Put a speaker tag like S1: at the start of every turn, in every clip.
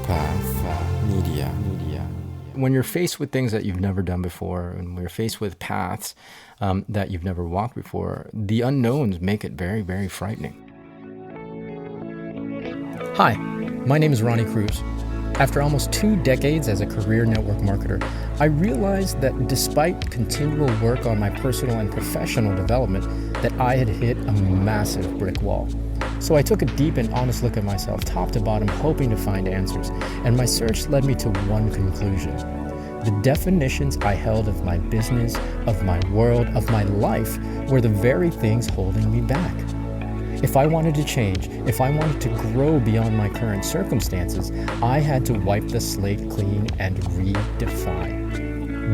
S1: Media. When you're faced with things that you've never done before, and we're faced with paths that you've never walked before, the unknowns make it very, very frightening.
S2: Hi, my name is Ronnie Cruz. After almost 2 decades as a career network marketer, I realized that despite continual work on my personal and professional development, that I had hit a massive brick wall. So I took a deep and honest look at myself, top to bottom, hoping to find answers. And my search led me to one conclusion. The definitions I held of my business, of my world, of my life were the very things holding me back. If I wanted to change, if I wanted to grow beyond my current circumstances, I had to wipe the slate clean and redefine.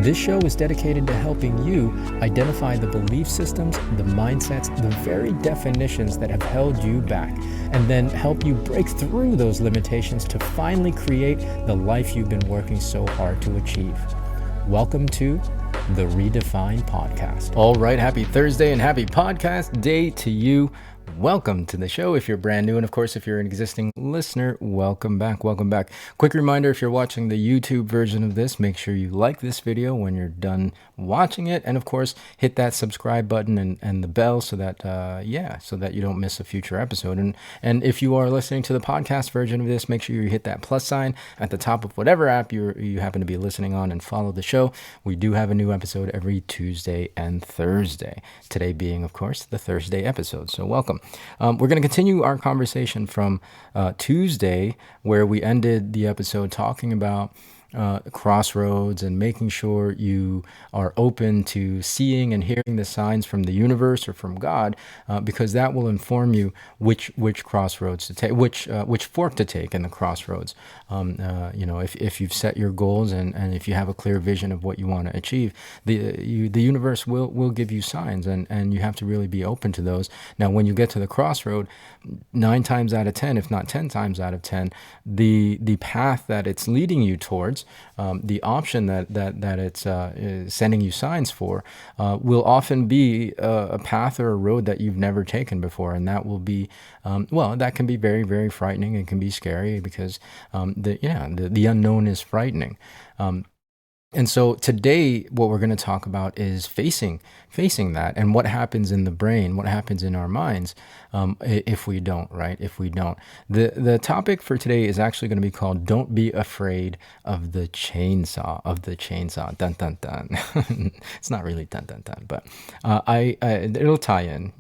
S2: This show is dedicated to helping you identify the belief systems, the mindsets, the very definitions that have held you back, and then help you break through those limitations to finally create the life you've been working so hard to achieve. Welcome to the Redefine Podcast.
S1: All right, happy Thursday and happy podcast day to you. Welcome to the show if you're brand new, and of course if you're an existing listener, welcome back. Quick reminder, if you're watching the YouTube version of this, make sure you like this video when you're done watching it, and of course hit that subscribe button and the bell so that you don't miss a future episode. And if you are listening to the podcast version of this, make sure you hit that plus sign at the top of whatever app you happen to be listening on and follow the show. We do have a new episode every Tuesday and Thursday, today being of course the Thursday episode, so welcome. We're going to continue our conversation from Tuesday, where we ended the episode talking about crossroads and making sure you are open to seeing and hearing the signs from the universe or from God, because that will inform you which crossroads to take, which fork to take in the crossroads. If you've set your goals and if you have a clear vision of what you want to achieve, the universe will give you signs, and you have to really be open to those. Now, when you get to the crossroad, 9 times out of 10, if not 10 times out of 10, the path that it's leading you towards, the option that it's sending you signs for, will often be a path or a road that you've never taken before, and that will be that can be very, very frightening. It can be scary because the unknown is frightening. And so today, what we're going to talk about is facing that, and what happens in the brain, what happens in our minds, if we don't, right? If we don't. The topic for today is actually going to be called "Don't Be Afraid of the Chainsaw." Dun dun dun. It's not really dun dun dun, but it'll tie in.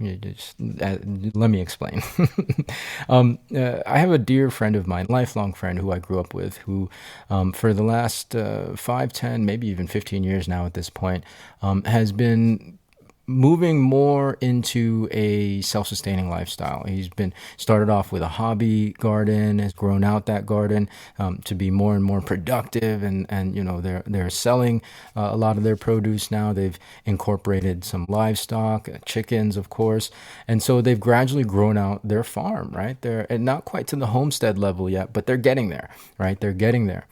S1: Let me explain. I have a dear friend of mine, lifelong friend who I grew up with, who for the last 5, 10, maybe even 15 years now at this point, has been moving more into a self-sustaining lifestyle. He's been started off with a hobby garden, has grown out that garden to be more and more productive, and they're selling a lot of their produce now. They've incorporated some livestock, chickens, of course, and so they've gradually grown out their farm, right? They're not quite to the homestead level yet, but they're getting there, right? They're getting there.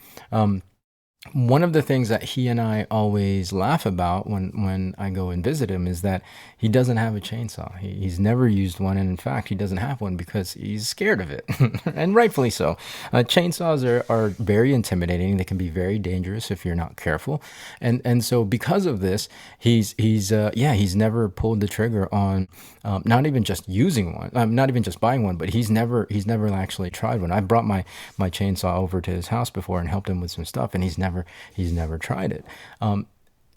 S1: One of the things that he and I always laugh about when I go and visit him is that he doesn't have a chainsaw. He's never used one, and in fact, he doesn't have one because he's scared of it, and rightfully so. Chainsaws are very intimidating. They can be very dangerous if you're not careful, and so because of this, he's never pulled the trigger on not even just using one, not even just buying one, but he's never actually tried one. I brought my chainsaw over to his house before and helped him with some stuff, and he's never tried it.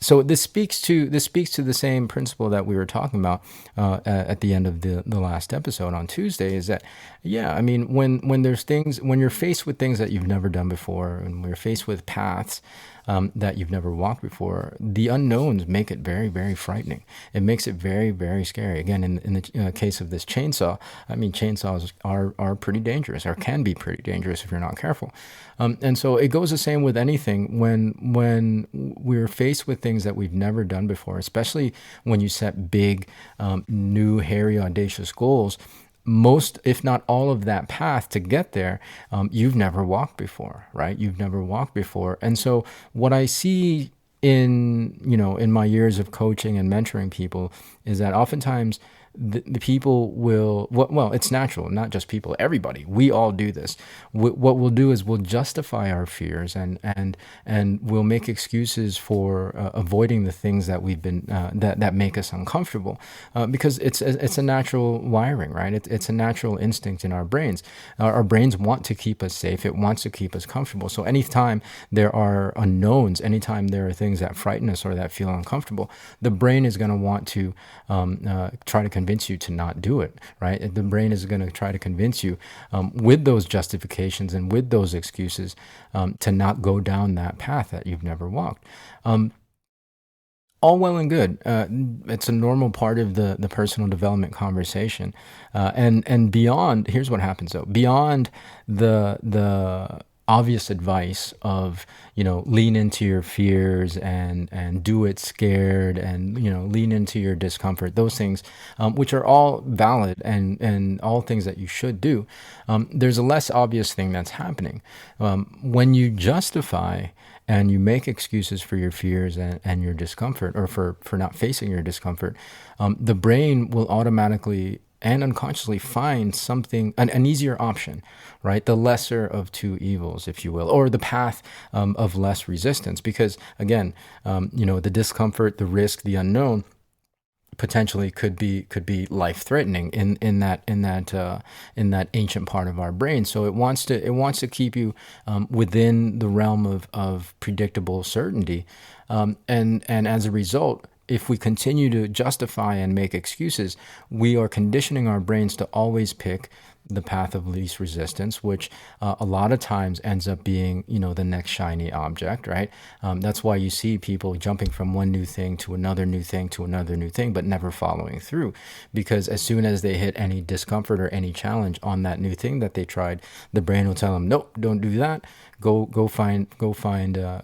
S1: So this speaks to the same principle that we were talking about at the end of the last episode on Tuesday, is that, when you're faced with things that you've never done before, and we're faced with paths that you've never walked before, the unknowns make it very, very frightening. It makes it very, very scary. Again, in the case of this chainsaw, chainsaws are pretty dangerous, or can be pretty dangerous if you're not careful. And so it goes the same with anything when we're faced with things that we've never done before, especially when you set big, new, hairy, audacious goals. Most, if not all of that path to get there, you've never walked before, right? You've never walked before. And so what I see in my years of coaching and mentoring people is that oftentimes the people will, well, it's natural, not just people, everybody, we all do this. What we'll do is we'll justify our fears, and we'll make excuses for avoiding the things that we've been that make us uncomfortable, because it's a natural wiring, right? It's a natural instinct in our brains. Our brains want to keep us safe. It wants to keep us comfortable. So anytime there are unknowns, anytime there are things that frighten us or that feel uncomfortable, the brain is going to want to try to convince you to not do it, right? The brain is going to try to convince you with those justifications and with those excuses to not go down that path that you've never walked. All well and good. It's a normal part of the personal development conversation, and beyond. Here's what happens though. Beyond the obvious advice of, lean into your fears and do it scared, and lean into your discomfort, those things, which are all valid and all things that you should do. There's a less obvious thing that's happening when you justify and you make excuses for your fears and your discomfort, or for not facing your discomfort. The brain will automatically and unconsciously find something, an easier option, right? The lesser of two evils, if you will, or the path of less resistance. Because again, the discomfort, the risk, the unknown potentially could be life threatening in that ancient part of our brain. So it wants to keep you within the realm of predictable certainty, and as a result, if we continue to justify and make excuses, we are conditioning our brains to always pick the path of least resistance, which a lot of times ends up being, the next shiny object, right? That's why you see people jumping from one new thing to another new thing to another new thing, but never following through. Because as soon as they hit any discomfort or any challenge on that new thing that they tried, the brain will tell them, nope, don't do that. Go find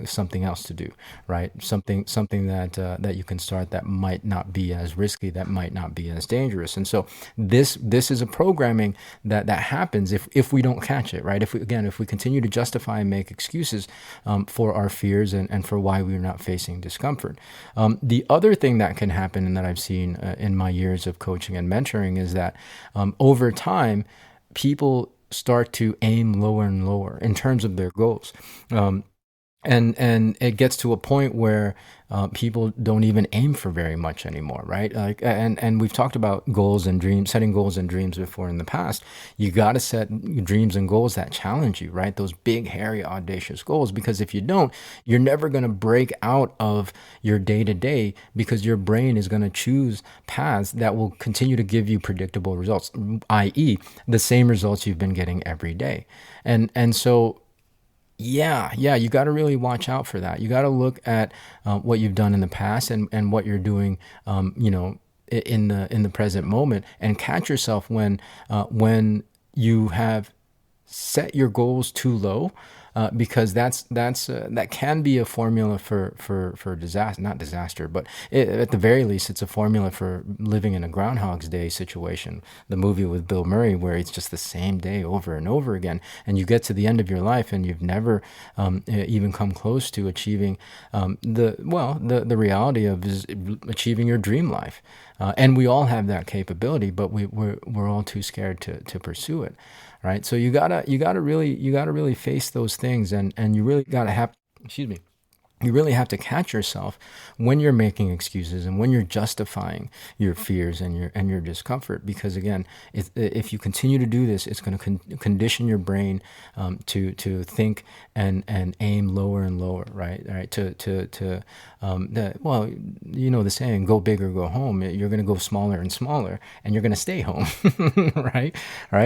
S1: something else to do, right? Something that you can start that might not be as risky, that might not be as dangerous. And so this is a programming that happens if we don't catch it, right? If we continue to justify and make excuses for our fears and for why we're not facing discomfort. The other thing that can happen, and that I've seen in my years of coaching and mentoring, is that over time, people start to aim lower and lower in terms of their goals. And it gets to a point where people don't even aim for very much anymore, right? And we've talked about goals and dreams, setting goals and dreams before in the past. You got to set dreams and goals that challenge you, right? Those big, hairy, audacious goals, because if you don't, you're never going to break out of your day to day, because your brain is going to choose paths that will continue to give you predictable results, i.e., the same results you've been getting every day. And so, yeah, you got to really watch out for that. You got to look at what you've done in the past and what you're doing, in the present moment, and catch yourself when you have set your goals too low, because that can be a formula for disaster, not disaster, but at the very least, it's a formula for living in a Groundhog's Day situation. The movie with Bill Murray, where it's just the same day over and over again, and you get to the end of your life and you've never even come close to achieving the reality of achieving your dream life. And we all have that capability, but we're all too scared to pursue it. Right. So you gotta really face those things, and you really gotta have, you really have to catch yourself when you're making excuses and when you're justifying your fears and your discomfort. Because again, if you continue to do this, it's going to condition your brain to think and aim lower and lower, right? The saying, go big or go home. You're going to go smaller and smaller, and you're going to stay home, right? All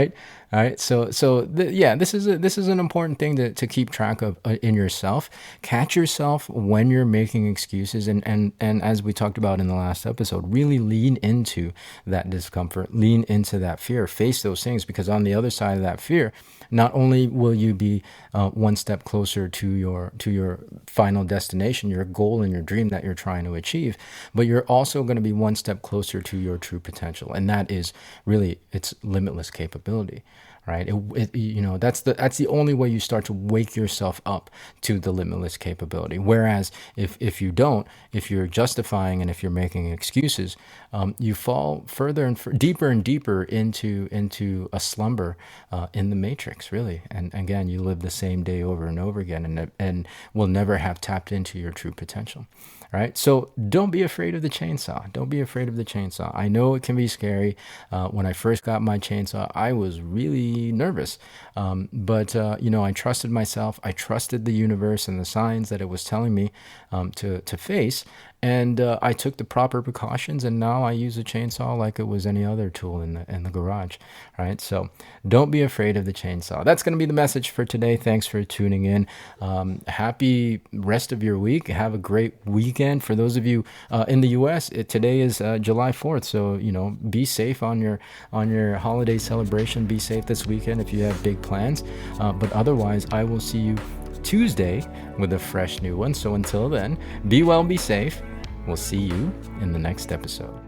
S1: right. So this is an important thing to keep track of in yourself. Catch yourself when you're making excuses, and as we talked about in the last episode, really lean into that discomfort, lean into that fear, face those things, because on the other side of that fear, not only will you be one step closer to your final destination, your goal and your dream that you're trying to achieve, but you're also going to be one step closer to your true potential, and that is really its limitless capability. right? That's the only way you start to wake yourself up to the limitless capability. Whereas if you don't, if you're justifying and if you're making excuses, you fall further and deeper and deeper into a slumber in the matrix, really. And again, you live the same day over and over again, and will never have tapped into your true potential. Right? So don't be afraid of the chainsaw. Don't be afraid of the chainsaw. I know it can be scary. When I first got my chainsaw, I was really nervous. But I trusted myself. I trusted the universe and the signs that it was telling me to face. And I took the proper precautions, and now I use a chainsaw like it was any other tool in the garage, right? So don't be afraid of the chainsaw. That's going to be the message for today. Thanks for tuning in. Happy rest of your week. Have a great weekend. For those of you in the U.S., today is July 4th, so be safe on your holiday celebration. Be safe this weekend if you have big plans. But otherwise, I will see you Tuesday with a fresh new one. So until then, be well, be safe. We'll see you in the next episode.